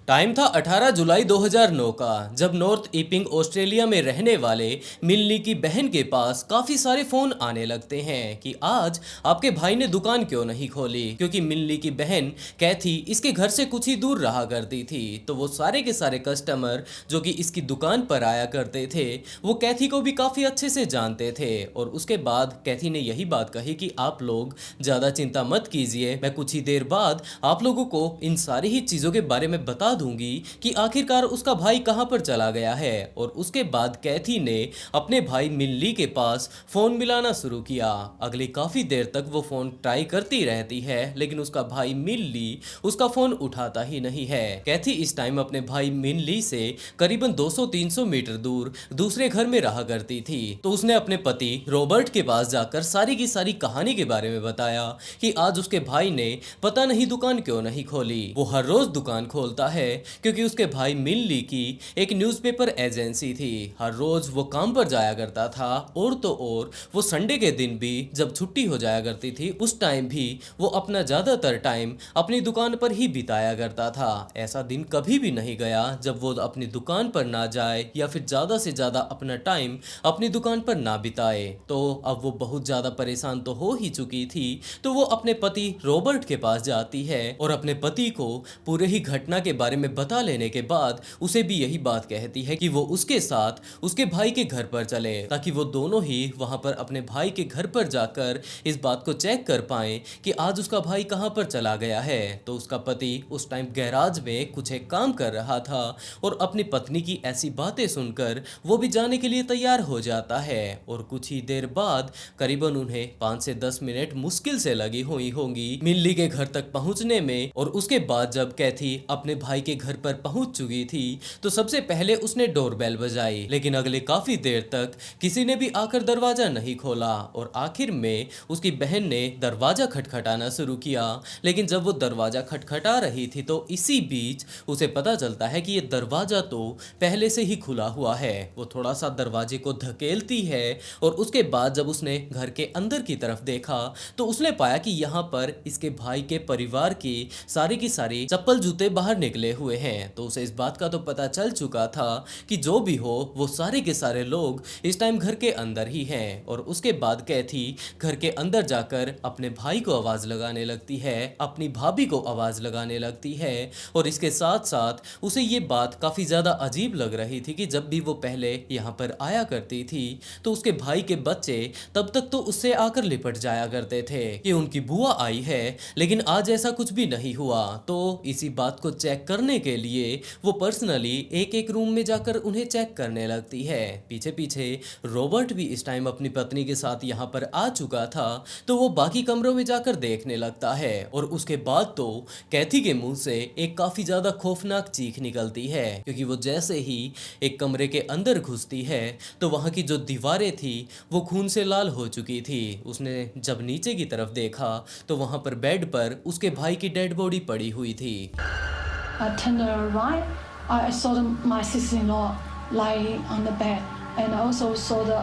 Time था 18 जुलाई 2009 का, जब नॉर्थ ईपिंग ऑस्ट्रेलिया में रहने वाले मिल्ली की बहन के पास काफ़ी सारे फ़ोन आने लगते हैं कि आज आपके भाई ने दुकान क्यों नहीं खोली, क्योंकि मिल्ली की बहन कैथी इसके घर से कुछ ही दूर रहा करती थी। तो वो सारे के सारे कस्टमर जो कि इसकी दुकान पर आया करते थे, वो कैथी को भी काफ़ी अच्छे से जानते थे। और उसके बाद कैथी ने यही बात कही कि आप लोग ज़्यादा चिंता मत कीजिए, मैं कुछ ही देर बाद आप लोगों को इन सारी ही चीज़ों के बारे में बता दूंगी कि आखिरकार उसका भाई कहां पर चला गया है। और उसके बाद कैथी ने अपने भाई मिल्ली के पास फोन मिलाना शुरू किया। अगली काफी देर तक वो फोन ट्राई करती रहती है, लेकिन उसका भाई मिल्ली उसका फोन उठाता ही नहीं है। कैथी इस टाइम अपने भाई मिल्ली से करीबन 200-300 मीटर दूर दूसरे घर में रहा करती थी। तो उसने अपने पति रॉबर्ट के पास जाकर सारी की सारी कहानी के बारे में बताया कि आज उसके भाई ने पता नहीं दुकान क्यों नहीं खोली। वो हर रोज दुकान खोलता है क्योंकि उसके भाई मिल्ली की एक न्यूज़पेपर एजेंसी थी। हर रोज वो काम पर जाया करता था, और तो और वो संडे के दिन भी जब छुट्टी हो जाया करती थी, उस टाइम भी वो अपना ज्यादातर टाइम अपनी दुकान पर ही बिताया करता था। ऐसा दिन कभी भी नहीं गया जब वो अपनी दुकान पर ना जाए या फिर ज्यादा से ज्यादा अपना टाइम अपनी दुकान पर ना बिताए। तो अब वो बहुत ज्यादा परेशान तो हो ही चुकी थी, तो वो अपने पति रॉबर्ट के पास जाती है और अपने पति को पूरे ही घटना के बारे में बता लेने के बाद उसे भी यही बात कहती है कि वो उसके साथ उसके भाई के घर पर चले, ताकि वो दोनों ही वहां पर अपने भाई के घर पर जाकर इस बात को चेक कर पाए कि आज उसका भाई कहां पर चला गया है। तो उसका पति उस टाइम गैराज में कुछ एक काम कर रहा था, और अपनी पत्नी की ऐसी बातें सुनकर वो भी जाने के लिए तैयार हो जाता है। और कुछ ही देर बाद करीबन उन्हें 5 से 10 मिनट मुश्किल से लगी हुई होंगी मिल्ली के घर तक पहुंचने में। और उसके बाद जब कैथी अपने भाई के घर पर पहुंच चुकी थी, तो सबसे पहले उसने डोरबेल बजाई, लेकिन अगले काफी देर तक किसी ने भी आकर दरवाजा नहीं खोला। और आखिर में उसकी बहन ने दरवाजा खटखटाना शुरू किया, लेकिन जब वो दरवाजा खटखटा रही थी तो इसी बीच उसे पता चलता है कि ये दरवाजा तो पहले से ही खुला हुआ है। वो थोड़ा सा दरवाजे को धकेलती है, और उसके बाद जब उसने घर के अंदर की तरफ देखा तो उसने पाया कि यहाँ पर इसके भाई के परिवार की सारी चप्पल जूते बाहर निकले हुए हैं। तो उसे इस बात का तो पता चल चुका था कि जो भी हो वो सारे के सारे लोग इस टाइम घर के अंदर ही हैं। और उसके बाद कैथी घर के अंदर जाकर अपने भाई को आवाज लगाने लगती है, अपनी भाभी को आवाज लगाने लगती है। और इसके साथ साथ उसे ये बात काफी ज्यादा अजीब लग रही थी कि जब भी वो पहले यहाँ पर आया करती थी तो उसके भाई के बच्चे तब तक तो उससे आकर लिपट जाया करते थे कि उनकी बुआ आई है, लेकिन आज ऐसा कुछ भी नहीं हुआ। तो इसी बात को चेक करने के लिए वो पर्सनली एक एक रूम में जाकर उन्हें चेक करने लगती है। पीछे पीछे रॉबर्ट भी इस टाइम अपनी पत्नी के साथ यहाँ पर आ चुका था, तो वो बाकी कमरों में जाकर देखने लगता है। और उसके बाद तो कैथी के मुंह से एक काफी ज्यादा खौफनाक चीख निकलती है, क्योंकि वो जैसे ही एक कमरे के अंदर घुसती है तो वहां की जो दीवारें थी वो खून से लाल हो चुकी थी। उसने जब नीचे की तरफ देखा तो वहां पर बेड पर उसके भाई की डेड बॉडी पड़ी हुई थी। I turned around. I saw my sister-in-law lying on the bed, and I also saw the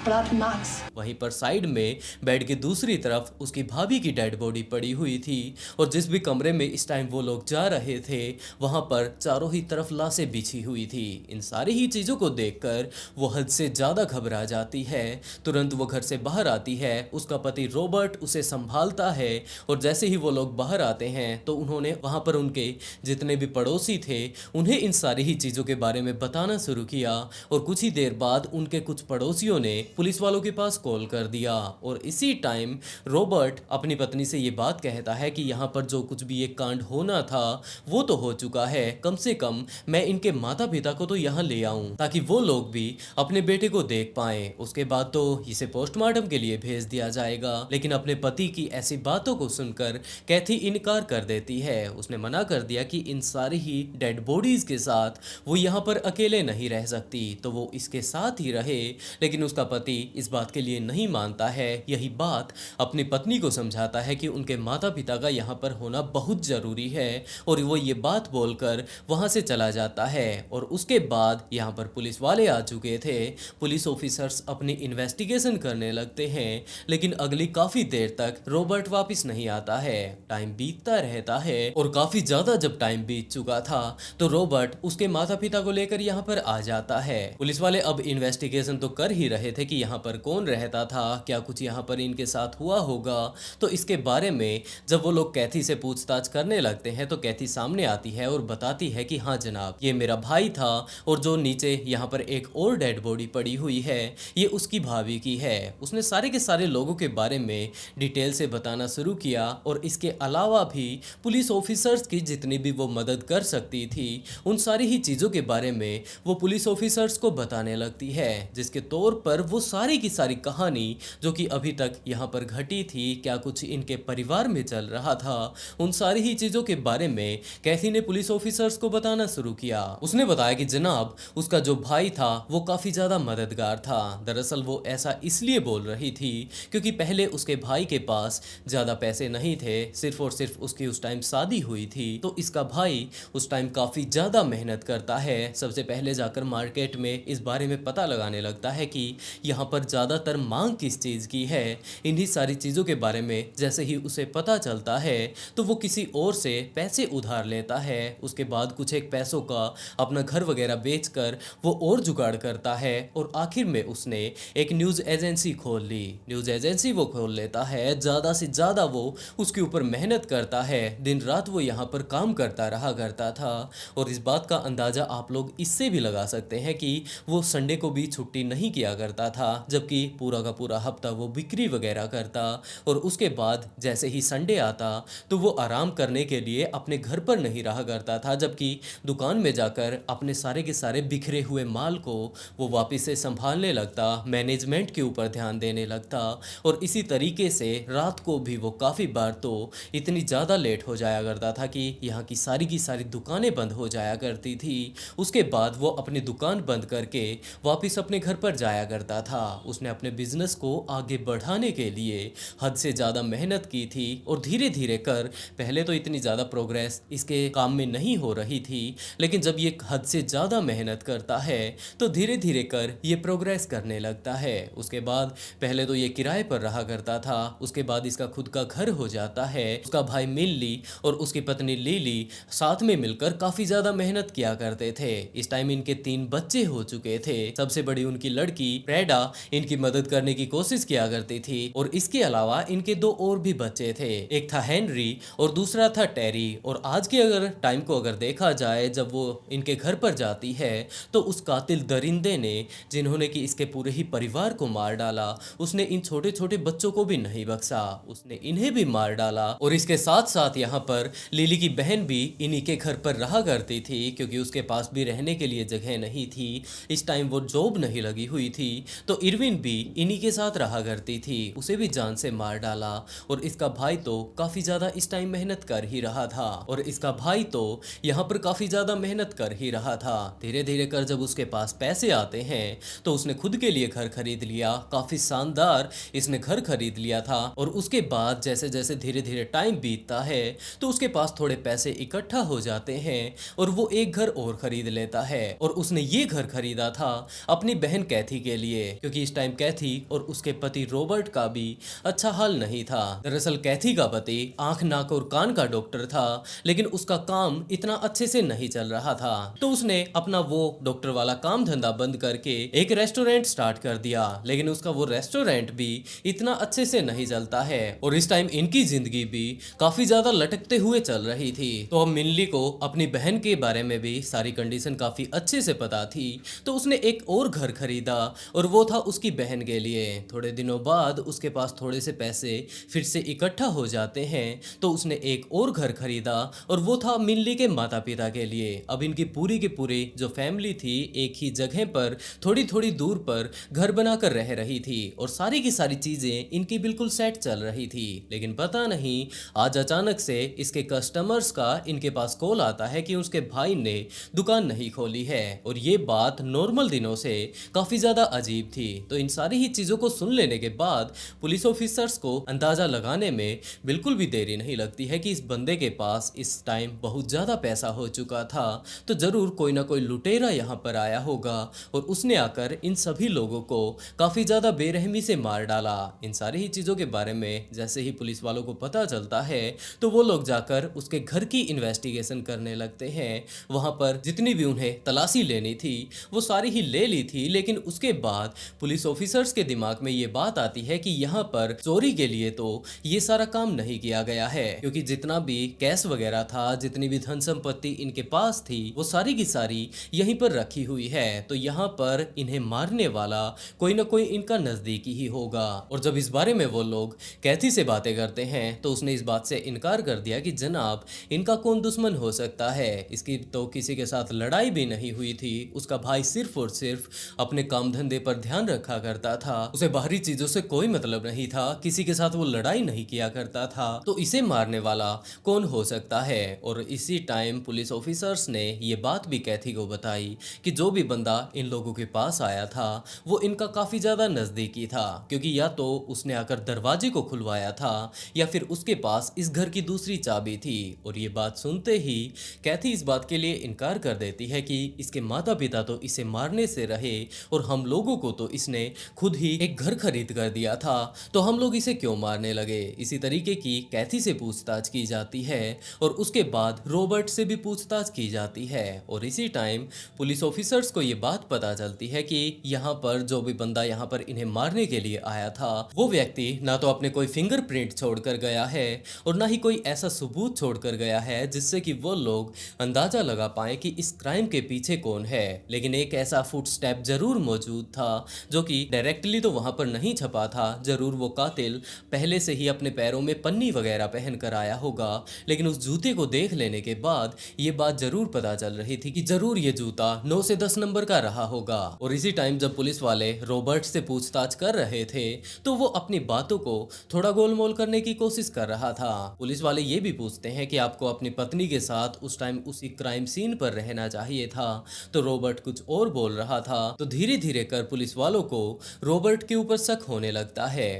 blood marks. वहीं पर साइड में बेड के दूसरी तरफ उसकी भाभी की डेड बॉडी पड़ी हुई थी। और जिस भी कमरे में इस टाइम वो लोग जा रहे थे वहां पर चारों ही तरफ लाशें बिछी हुई थी। इन सारी ही चीज़ों को देखकर वो हद से ज़्यादा घबरा जाती है। तुरंत वो घर से बाहर आती है, उसका पति रॉबर्ट उसे संभालता है। और जैसे ही वो लोग बाहर आते हैं तो उन्होंने वहां पर उनके जितने भी पड़ोसी थे उन्हें इन सारी ही चीज़ों के बारे में बताना शुरू किया। और कुछ ही देर बाद उनके कुछ पड़ोसियों ने पुलिस वालों के पास कॉल कर दिया। और इसी टाइम रॉबर्ट अपनी पत्नी से ये बात कहता है कि यहाँ पर जो कुछ भी एक कांड होना था वो तो हो चुका है, कम से कम मैं इनके माता पिता को तो यहाँ ले आऊं ताकि वो लोग भी अपने बेटे को देख पाएं। उसके बाद तो इसे पोस्टमार्टम के लिए भेज दिया जाएगा। लेकिन अपने पति की ऐसी बातों को सुनकर कैथी इनकार कर देती है। उसने मना कर दिया कि इन सारी ही डेड बॉडीज के साथ वो यहाँ पर अकेले नहीं रह सकती, तो वो इसके साथ ही रहे। लेकिन लेकिन उसका पति इस बात के लिए नहीं मानता है। यही बात अपनी पत्नी को समझाता है कि उनके माता पिता का यहाँ पर होना बहुत ज़रूरी है और वो ये बात बोलकर वहाँ से चला जाता है। और उसके बाद यहाँ पर पुलिस वाले आ चुके थे। पुलिस ऑफिसर्स अपनी इन्वेस्टिगेशन करने लगते हैं, लेकिन अगली काफ़ी देर तक रॉबर्ट वापस नहीं आता है। टाइम बीतता रहता है और काफ़ी ज़्यादा जब टाइम बीत चुका था तो रॉबर्ट उसके माता पिता को लेकर यहाँ पर आ जाता है। पुलिस वाले अब इन्वेस्टिगेशन तो कर ही रहे थे कि यहाँ पर कौन रहता था, क्या कुछ यहाँ पर इनके साथ हुआ होगा। तो इसके बारे में जब वो लोग कैथी से पूछताछ करने लगते हैं तो कैथी सामने आती है और बताती है कि हाँ जनाब, ये मेरा भाई था और जो नीचे यहाँ पर एक और डेड बॉडी पड़ी हुई है ये उसकी भाभी की है। उसने सारे के सारे लोगों के बारे में डिटेल से बताना शुरू किया और इसके अलावा भी पुलिस ऑफिसर्स की जितनी भी वो मदद कर सकती थी उन सारी ही चीज़ों के बारे में वो पुलिस ऑफिसर्स को बताने लगती है, जिसके तौर पर वो सारी की सारी कहानी जो कि अभी तक यहाँ पर घटी थी, क्या कुछ इनके परिवार में चल रहा था, उन सारी ही चीज़ों के बारे में कैथी ने पुलिस ऑफिसर्स को बताना शुरू किया। उसने बताया कि जनाब उसका जो भाई था वो काफ़ी ज़्यादा मददगार था। दरअसल वो ऐसा इसलिए बोल रही थी क्योंकि पहले उसके भाई के पास ज़्यादा पैसे नहीं थे, सिर्फ और सिर्फ उसकी उस टाइम शादी हुई थी। तो इसका भाई उस टाइम काफ़ी ज़्यादा मेहनत करता है। सबसे पहले जाकर मार्केट में इस बारे में पता लगाने लगता है कि यहाँ पर ज़्यादातर मांग किस चीज़ की है। इन्हीं सारी चीज़ों के बारे में जैसे ही उसे पता चलता है तो वो किसी और से पैसे उधार लेता है। उसके बाद कुछ एक पैसों का अपना घर वगैरह बेचकर वो और जुगाड़ करता है और आखिर में उसने एक न्यूज़ एजेंसी खोल ली। न्यूज़ एजेंसी वो खोल लेता है, ज़्यादा से ज़्यादा वो उसके ऊपर मेहनत करता है, दिन रात वो यहाँ पर काम करता रहा करता था। और इस बात का अंदाज़ा आप लोग इससे भी लगा सकते हैं कि वो संडे को भी छुट्टी नहीं किया करता था, जबकि पूरा का पूरा हफ्ता वो बिक्री वगैरह करता और उसके बाद जैसे ही संडे आता तो वो आराम करने के लिए अपने घर पर नहीं रहा करता था, जबकि दुकान में जाकर अपने सारे के सारे बिखरे हुए माल को वो वापस से संभालने लगता, मैनेजमेंट के ऊपर ध्यान देने लगता। और इसी तरीके से रात को भी वो काफ़ी बार तो इतनी ज़्यादा लेट हो जाया करता था कि यहाँ की सारी दुकानें बंद हो जाया करती थी। उसके बाद वो अपनी दुकान बंद करके वापस अपने घर पर जाया करता था। उसने अपने बिजनेस को आगे बढ़ाने के लिए हद से ज़्यादा मेहनत की थी और धीरे धीरे कर पहले तो इतनी ज़्यादा प्रोग्रेस इसके काम में नहीं हो रही थी, लेकिन जब ये हद से ज़्यादा मेहनत करता है तो धीरे धीरे कर ये प्रोग्रेस करने लगता है। उसके बाद पहले तो ये किराए पर रहा करता था, उसके बाद इसका खुद का घर हो जाता है। उसका भाई मिल्ली और उसकी पत्नी लिली साथ में मिलकर काफ़ी ज़्यादा मेहनत किया करते थे। इस टाइम इनके 3 बच्चे हो चुके थे। सबसे बड़ी उनकी लड़की प्रेडा इनकी मदद करने की कोशिश किया करती थी और इसके अलावा इनके 2 और भी बच्चे थे, एक था हेनरी और दूसरा था टेरी। और आज के अगर टाइम को अगर देखा जाए, जब वो इनके घर पर जाती है तो उस कातिल दरिंदे ने जिन्होंने कि इसके पूरे ही परिवार को मार डाला, उसने इन छोटे छोटे बच्चों को भी नहीं बख्शा, उसने इन्हें भी मार डाला। और इसके साथ साथ यहाँ पर लिली की बहन भी इन्हीं के घर पर रहा करती थी, क्योंकि उसके पास भी रहने के लिए जगह नहीं थी। इस टाइम वो जॉब नहीं लगी हुई थी, तो इरविन भी इन्हीं के साथ रहा करती थी, उसे भी जान से मार डाला। और इसका भाई तो काफ़ी ज़्यादा इस टाइम मेहनत कर ही रहा था और इसका भाई तो यहाँ पर काफ़ी ज़्यादा मेहनत कर ही रहा था। धीरे धीरे कर जब उसके पास पैसे आते हैं तो उसने खुद के लिए घर खरीद लिया, काफ़ी शानदार इसने घर खरीद लिया था। और उसके बाद जैसे जैसे धीरे धीरे टाइम बीतता है तो उसके पास थोड़े पैसे इकट्ठा हो जाते हैं और वो एक घर और खरीद लेता है। और उसने ये घर खरीदा था अपनी बहन कैथी के लिए, क्योंकि इस टाइम कैथी और उसके पति रॉबर्ट का भी अच्छा हाल नहीं था। दरअसल कैथी का पति आंख नाक और कान का डॉक्टर था, लेकिन उसका काम इतना अच्छे से नहीं चल रहा था, तो उसने अपना वो डॉक्टर वाला काम धंधा बंद करके एक रेस्टोरेंट स्टार्ट कर दिया। लेकिन उसका वो रेस्टोरेंट भी इतना अच्छे से नहीं चलता है और इस टाइम इनकी जिंदगी भी काफी ज्यादा लटकते हुए चल रही थी। तो अब मिनली को अपनी बहन के बारे में भी सारी कंडीशन काफी अच्छे से पता थी, तो उसने एक और घर खरीदा और वो था उसकी बहन के लिए। थोड़े दिनों बाद उसके पास थोड़े से पैसे फिर से इकट्ठा हो जाते हैं, तो उसने एक और घर खरीदा और वो था मिनली के माता पिता के लिए। अब इनकी पूरी की पूरी जो फैमिली थी एक ही जगह पर थोड़ी थोड़ी दूर पर घर बनाकर रह रही थी और सारी की सारी चीजें इनकी बिल्कुल सेट चल रही थी। लेकिन पता नहीं आज अचानक से इसके कस्टमर्स का इनके पास कॉल आता है कि उसके भाई ने दुकान नहीं खोली है। और ये बात नॉर्मल दिनों से काफी ज्यादा अजीब थी। तो इन सारी ही चीज़ों को सुन लेने के बाद पुलिस ऑफिसर्स को अंदाज़ा लगाने में बिल्कुल भी देरी नहीं लगती है कि इस बंदे के पास इस टाइम बहुत ज़्यादा पैसा हो चुका था, तो ज़रूर कोई ना कोई लुटेरा यहाँ पर आया होगा और उसने आकर इन सभी लोगों को काफ़ी ज़्यादा बेरहमी से मार डाला। इन सारी ही चीज़ों के बारे में जैसे ही पुलिस वालों को पता चलता है तो वो लोग जाकर उसके घर की इन्वेस्टिगेशन करने लगते हैं। वहाँ पर जितनी भी उन्हें तलाशी लेनी थी वो सारी ही ले ली थी, लेकिन उसके बाद पुलिस ऑफिसर्स के दिमाग में ये बात आती है कि यहाँ पर चोरी के लिए तो ये सारा काम नहीं किया गया है, क्योंकि जितना भी कैश वगैरह था, जितनी भी धन संपत्ति इनके पास थी, वो सारी की सारी यहीं पर रखी हुई है। तो यहाँ पर इन्हें मारने वाला कोई ना कोई इनका नजदीकी ही होगा। और जब इस बारे में वो लोग कैथी से बातें करते हैं तो उसने इस बात से इनकार कर दिया कि जनाब इनका कौन दुश्मन हो सकता है, इसकी तो किसी के साथ लड़ाई भी नहीं हुई थी, उसका भाई सिर्फ और सिर्फ अपने काम धंधे पर ध्यान रखा करता था, उसे बाहरी चीजों से कोई मतलब नहीं था, किसी के साथ वो लड़ाई नहीं किया करता था, तो इसे मारने वाला कौन हो सकता है। और इसी टाइम पुलिस ऑफिसर्स ने ये बात भी कैथी को बताई कि जो भी बंदा इन लोगों के पास आया था वो इनका काफी ज्यादा नजदीकी था, क्योंकि या तो उसने आकर दरवाजे को खुलवाया था या फिर उसके पास इस घर की दूसरी चाबी थी। और ये बात सुनते ही कैथी इस बात के लिए इनकार कर देती है कि इसके माता पिता तो इसे मारने से रहे और हम लोगों को तो इसने खुद ही एक घर खरीद कर दिया था, तो हम लोग इसे क्यों मारने लगे। इसी तरीके की कैथी से पूछताछ की जाती है और उसके बाद रॉबर्ट से भी पूछताछ की जाती है। और इसी टाइम पुलिस ऑफिसर्स को ये बात पता चलती है कि यहाँ पर जो भी बंदा यहाँ पर इन्हें मारने के लिए आया था वो व्यक्ति ना तो अपने कोई फिंगरप्रिंट छोड़कर गया है और ना ही कोई ऐसा सबूत छोड़कर गया है जिससे कि वो लोग अंदाजा लगा पाए कि इस क्राइम के पीछे कौन है। लेकिन एक ऐसा फुटस्टेप जरूर मौजूद था जो कि डायरेक्टली तो वहां पर नहीं छपा था, जरूर वो कातिल पहले से ही अपने पैरों में पन्नी वगैरह पहन कर आया होगा, लेकिन उस जूते को देख लेने के बाद ये बात जरूर पता चल रही थी कि जरूर ये जूता 9 से 10 नंबर का रहा होगा। और इसी टाइम जब पुलिस वाले रॉबर्ट से पूछताछ कर रहे थे तो वो अपनी बातों को थोड़ा गोलमोल करने की कोशिश कर रहा था। पुलिस वाले ये भी पूछते हैं कि आपको अपनी पत्नी के साथ उस टाइम उसी क्राइम सीन पर रहना चाहिए था, तो रॉबर्ट कुछ और बोल रहा था। तो धीरे धीरे कर पुलिस वालों को रॉबर्ट के ऊपर शक होने लगता है।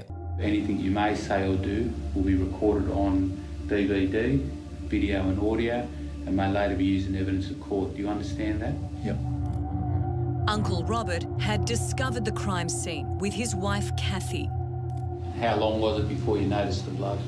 Anything you may say or do will be recorded on DVD, video and audio, and may later be used in evidence of court. Do you understand that? Yep. Uncle Robert had discovered the crime scene with his wife Kathy. How long was it before you noticed the blood?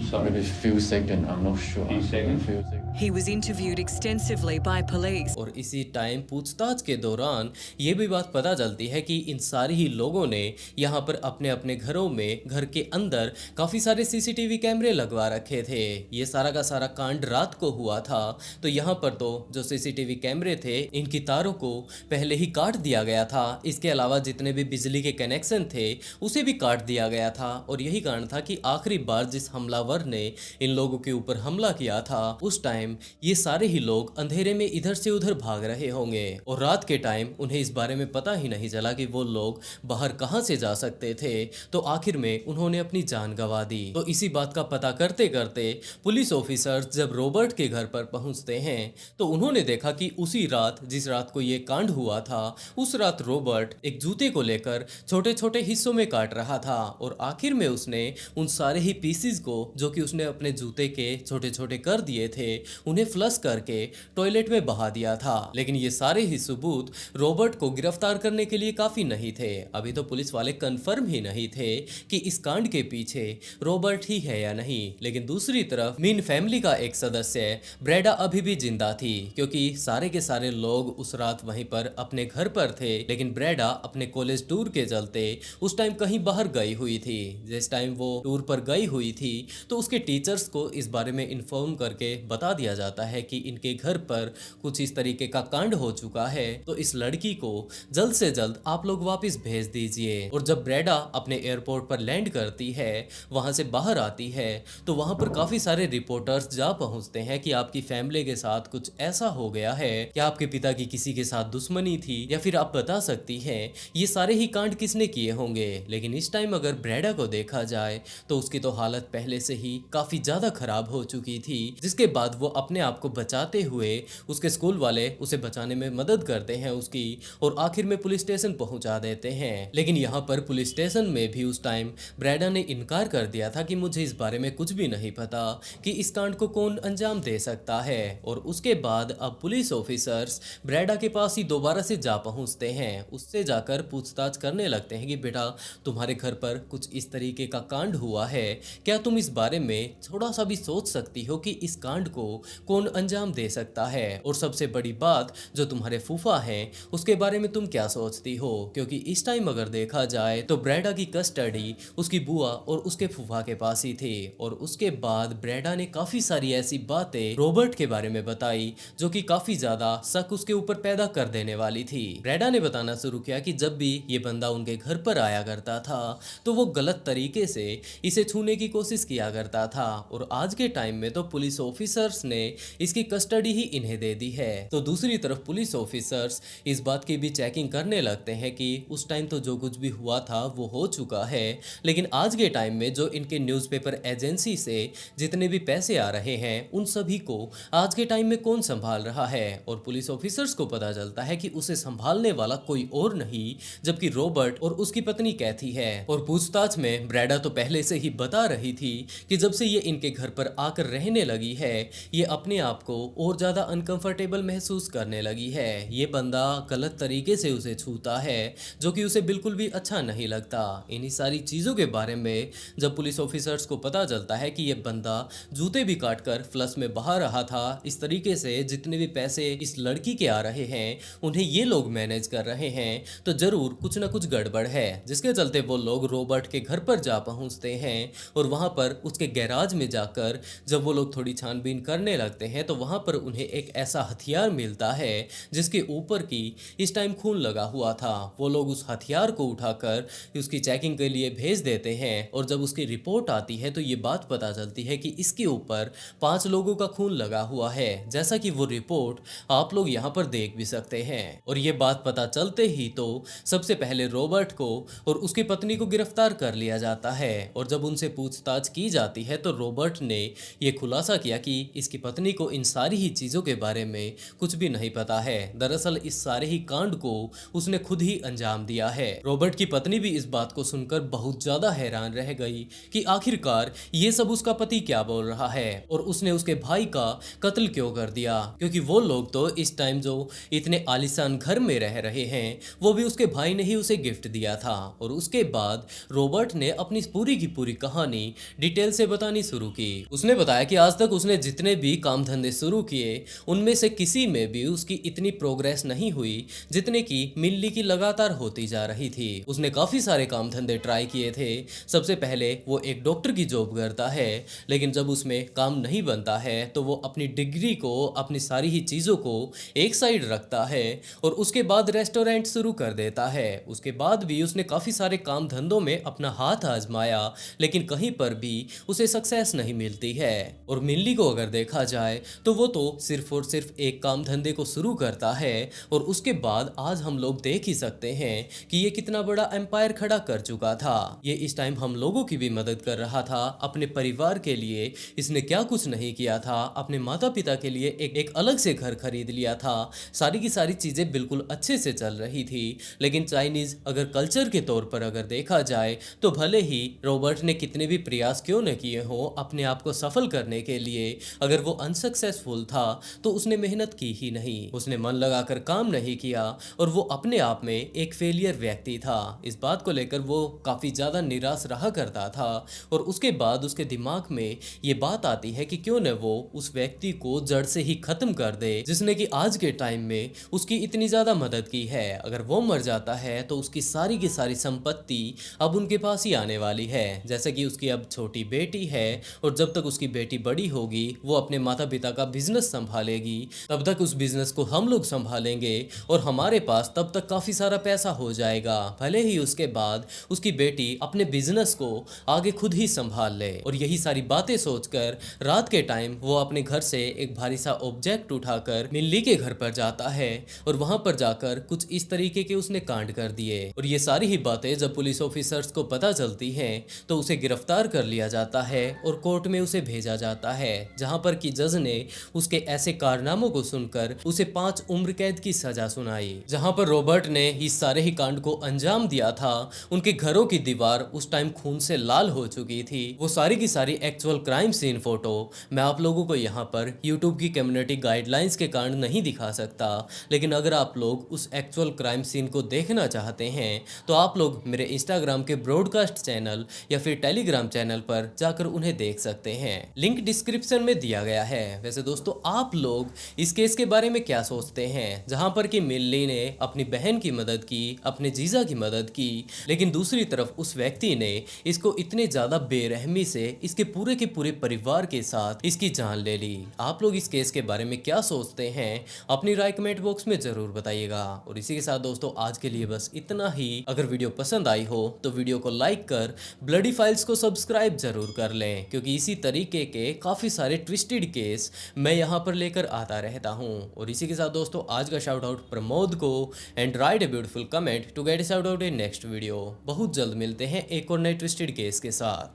Sorry. Maybe a few seconds, I'm not sure. Few seconds? Few seconds. He was interviewed extensively by police. और इसी time पूछताछ के दौरान ये भी बात पता चलती है कि इन सारी ही लोगों ने यहाँ पर अपने अपने घरों में घर के अंदर काफ़ी सारे सीसीटीवी कैमरे लगवा रखे थे। ये सारा का सारा कांड रात को हुआ था, तो यहाँ पर तो जो सीसीटीवी कैमरे थे इनकी तारों को पहले ही काट दिया गया था। इसके अलावा जितने भी बिजली के कनेक्शन थे उसे भी काट दिया गया था। और यही कारण था कि आखिरी बार जिस हमलावर ने इन लोगों के ऊपर हमला किया था उस टाइम ये सारे ही लोग अंधेरे में इधर से उधर भाग रहे होंगे और रात के टाइम उन्हें इस बारे में पता ही नहीं चला कि वो लोग बाहर कहां से जा सकते थे, तो आखिर में उन्होंने अपनी जान गंवा दी। तो इसी बात का पता करते करते पुलिस ऑफिसर्स जब रॉबर्ट के घर पर पहुंचते हैं तो उन्होंने देखा कि उसी रात जिस रात को ये कांड हुआ था उस रात रॉबर्ट एक जूते को लेकर छोटे छोटे हिस्सों में काट रहा था और आखिर में उसने उन सारे ही पीसीज को जो कि उसने अपने जूते के छोटे छोटे कर दिए थे उन्हें फ्लश करके टॉयलेट में बहा दिया था। लेकिन ये सारे ही सबूत रॉबर्ट को गिरफ्तार करने के लिए काफी नहीं थे। अभी तो पुलिस वाले कंफर्म ही नहीं थे कि इस कांड के पीछे रॉबर्ट ही है या नहीं। लेकिन दूसरी तरफ मीन फैमिली का एक सदस्य ब्रेडा अभी भी जिंदा थी, क्योंकि सारे के सारे लोग उस रात वहीं पर अपने घर पर थे। लेकिन ब्रेडा अपने कॉलेज टूर के चलते उस टाइम कहीं बाहर गई हुई थी। जिस टाइम वो टूर पर गई हुई थी तो उसके टीचर्स को इस बारे में इन्फॉर्म करके बता दिया जाता है कि इनके घर पर कुछ इस तरीके का कांड हो चुका है, तो इस लड़की को जल्द से जल्द आप लोग वापस भेज दीजिए। और जब ब्रेडा अपने एयरपोर्ट पर लैंड करती है, वहां से बाहर आती है, तो वहां पर काफी सारे रिपोर्टर्स जा पहुंचते हैं कि आपकी फैमिली के साथ कुछ ऐसा हो गया है कि आपके पिता की किसी के साथ दुश्मनी थी, या फिर आप बता सकती हैं ये सारे ही कांड किसने किए होंगे। लेकिन इस टाइम अगर ब्रेडा को देखा जाए तो उसकी तो हालत पहले से ही काफी ज्यादा खराब हो चुकी थी, जिसके बाद वो अपने आप को बचाते हुए उसके स्कूल वाले उसे बचाने में मदद करते हैं उसकी, और आखिर में पुलिस स्टेशन पहुंचा देते हैं। लेकिन यहाँ पर पुलिस स्टेशन में भी उस टाइम ब्रैडा ने इनकार कर दिया था कि मुझे इस बारे में कुछ भी नहीं पता कि इस कांड को कौन अंजाम दे सकता है। और उसके बाद अब पुलिस ऑफिसर्स ब्रैडा के पास ही दोबारा से जा पहुंचते हैं, उससे जाकर पूछताछ करने लगते हैं कि बेटा तुम्हारे घर पर कुछ इस तरीके का कांड हुआ है, क्या तुम इस बारे में थोड़ा सा भी सोच सकती हो कि इस कांड को कौन अंजाम दे सकता है, और सबसे बड़ी बात जो तुम्हारे फूफा हैं उसके बारे में तुम क्या सोचती हो, क्योंकि इस टाइम अगर देखा जाए तो ब्रैडा की कस्टडी उसकी बुआ और उसके फूफा के पास ही थी। और उसके बाद ब्रैडा ने काफी सारी ऐसी बातें रॉबर्ट के बारे में बताई जो कि काफी ज्यादा शक उसके ऊपर पैदा कर देने वाली थी। ब्रैडा ने बताना शुरू किया कि जब भी ये बंदा उनके घर पर आया करता था तो वो गलत तरीके से इसे छूने की कोशिश किया करता था, और आज के टाइम में तो पुलिस ऑफिसर्स ने इसकी कस्टडी ही इन्हें दे दी है। तो दूसरी तरफ पुलिस ऑफिसर्स इस बात की भी चेकिंग करने लगते हैं कि उस टाइम तो जो कुछ भी हुआ था वो हो चुका है, लेकिन आज के टाइम में जो इनके न्यूज़पेपर एजेंसी से जितने भी पैसे आ रहे हैं उन सभी को आज के टाइम में कौन संभाल रहा है। और पुलिस ऑफिसर्स को पता चलता है कि उसे संभालने वाला कोई और नहीं जबकि रॉबर्ट और उसकी पत्नी कैथी है। और पूछताछ में ब्रैडा तो पहले से ही बता रही थी कि जब से ये इनके घर पर आकर रहने लगी है ये अपने आप को और ज्यादा अनकंफर्टेबल महसूस करने लगी है। ये बंदा गलत तरीके से उसे छूता है जो कि उसे बिल्कुल भी अच्छा नहीं लगता। इन्हीं सारी चीजों के बारे में जब पुलिस ऑफिसर्स को पता चलता है कि ये बंदा जूते भी काटकर फ्लश में बहा रहा था, इस तरीके से जितने भी पैसे इस लड़की के आ रहे हैं उन्हें ये लोग मैनेज कर रहे हैं, तो जरूर कुछ ना कुछ गड़बड़ है। जिसके चलते वो लोग रॉबर्ट के घर पर जा पहुंचते हैं और वहां पर उसके गैराज में जाकर जब वो लोग थोड़ी छानबीन करने लगते हैं तो वहां पर उन्हें एक ऐसा हथियार मिलता है जिसके ऊपर की इस टाइम खून लगा हुआ था। वो लोग उस हथियार को उठाकर उसकी चेकिंग के लिए भेज देते हैं, और जब उसकी रिपोर्ट आती है तो ये बात पता चलती है कि इसके ऊपर 5 लोगों का खून लगा हुआ है, जैसा कि वो रिपोर्ट आप लोग यहाँ पर देख भी सकते हैं। और ये बात पता चलते ही तो सबसे पहले रॉबर्ट को और उसकी पत्नी को गिरफ्तार कर लिया जाता है, और जब उनसे पूछताछ की जाती है तो रॉबर्ट ने ये खुलासा किया कि इसकी पत्नी को इन सारी ही चीज़ों के बारे में कुछ भी नहीं पता है। दरअसल इस सारे ही कांड को उसने खुद ही अंजाम दिया है। रॉबर्ट की पत्नी भी इस बात को सुनकर बहुत ज्यादा हैरान रह गई कि आखिरकार ये सब उसका पति क्या बोल रहा है और उसने उसके भाई का कत्ल क्यों कर दिया, क्योंकि वो लोग तो इस टाइम जो इतने आलीशान घर में रह रहे हैं वो भी उसके भाई ने ही उसे गिफ्ट दिया था। और उसके बाद रॉबर्ट ने अपनी पूरी की पूरी कहानी डिटेल से बतानी शुरू की। उसने बताया कि आज तक उसने जितने भी काम धंधे शुरू किए उनमें से किसी में भी उसकी इतनी प्रोग्रेस नहीं हुई जितने की मिल्ली की लगातार होती जा रही थी। उसने काफी सारे काम धंधे ट्राई किए थे। सबसे पहले वो एक डॉक्टर की जॉब करता है, लेकिन जब उसमें काम नहीं बनता है तो वो अपनी डिग्री को, अपनी सारी ही चीजों को एक साइड रखता है और उसके बाद रेस्टोरेंट शुरू कर देता है। उसके बाद भी उसने काफी सारे काम धंधों में अपना हाथ आजमाया, लेकिन कहीं पर भी उसे सक्सेस नहीं मिलती है। और मिल्ली को अगर देखा जाए तो वो तो सिर्फ और सिर्फ एक काम धंधे को शुरू करता है और उसके बाद आज हम लोग देख ही सकते हैं कि ये कितना बड़ा एम्पायर खड़ा कर चुका था। ये इस टाइम हम लोगों की भी मदद कर रहा था, अपने परिवार के लिए इसने क्या कुछ नहीं किया था। अपने माता पिता के लिए एक अलग से घर खरीद लिया था, सारी की सारी चीजें बिल्कुल अच्छे से चल रही थी। लेकिन चाइनीज अगर कल्चर के तौर पर अगर देखा जाए तो भले ही रॉबर्ट ने कितने भी प्रयास क्यों न किए हो अपने आप को सफल करने के लिए, अगर वो अनसक्सेसफुल था तो उसने मेहनत की ही नहीं, उसने मन लगाकर काम नहीं किया और वो अपने आप में एक फेलियर व्यक्ति था। इस बात को लेकर वो काफी ज्यादा निराश रहा करता था और उसके बाद उसके दिमाग में ये बात आती है कि क्यों न वो उस व्यक्ति को जड़ से ही खत्म कर दे जिसने कि आज के टाइम में उसकी इतनी ज्यादा मदद की है। अगर वो मर जाता है तो उसकी सारी की सारी संपत्ति अब उनके पास ही आने वाली है, जैसे कि उसकी अब छोटी बेटी है और जब तक उसकी बेटी बड़ी होगी वो अपने माता पिता का बिजनेस संभालेगी, तब तक उस बिजनेस को हम लोग संभालेंगे और हमारे पास तब तक काफी सारा पैसा हो जाएगा। भले ही उसके बाद उसकी बेटी अपने बिजनेस को आगे खुद ही संभाल ले। और यही सारी बातें सोचकर रात के टाइम वो अपने घर से एक भारी सा ऑब्जेक्ट उठाकर मिल्ली के घर पर जाता है और वहां पर जाकर कुछ इस तरीके के उसने कांड कर दिए। और ये सारी ही बातें जब पुलिस ऑफिसर्स को पता चलती हैं तो उसे गिरफ्तार कर लिया जाता जाता है और कोर्ट में उसे भेजा जाता है, जहां पर कि जज ने उसके ऐसे कारनामों को सुनकर उसे 5 उम्र कैद की सजा सुनाई। जहां पर रॉबर्ट ने इस सारे ही कांड को अंजाम दिया था, उनके घरों की दीवार उस टाइम खून से लाल हो चुकी थी। वो सारी की सारी एक्चुअल क्राइम सीन फोटो मैं आप लोगों को यहाँ पर यूट्यूब की कम्युनिटी गाइडलाइंस के कारण नहीं दिखा सकता, लेकिन अगर आप लोग उस एक्चुअल क्राइम सीन को देखना चाहते हैं तो आप लोग मेरे इंस्टाग्राम के ब्रॉडकास्ट चैनल या फिर टेलीग्राम चैनल पर जाकर उन्हें देख सकते हैं। लिंक डिस्क्रिप्शन में दिया गया है। वैसे दोस्तों, आप लोग इस केस के बारे में क्या सोचते हैं, जहां पर कि मिल्ली ने अपनी बहन की मदद की, अपने जीजा की मदद की, लेकिन दूसरी तरफ उस व्यक्ति ने इसको इतने ज्यादा बेरहमी से इसके पूरे के पूरे परिवार के साथ इसकी जान ले ली। आप लोग इस केस के बारे में क्या सोचते हैं, अपनी राय कमेंट बॉक्स में जरूर बताइएगा। और इसी के साथ दोस्तों, आज के लिए बस इतना ही। अगर वीडियो पसंद आई हो तो वीडियो को लाइक कर ब्लडी फाइल्स को सब्सक्राइब जरूर कर लें, क्योंकि इसी तरीके के काफी सारे ट्विस्टेड केस मैं यहाँ पर लेकर आता रहता हूँ। और इसी के साथ दोस्तों, आज का शाउट आउट प्रमोद को, and write a beautiful comment to get shout out in next video. बहुत जल्द मिलते हैं एक और नए ट्विस्टेड केस के साथ।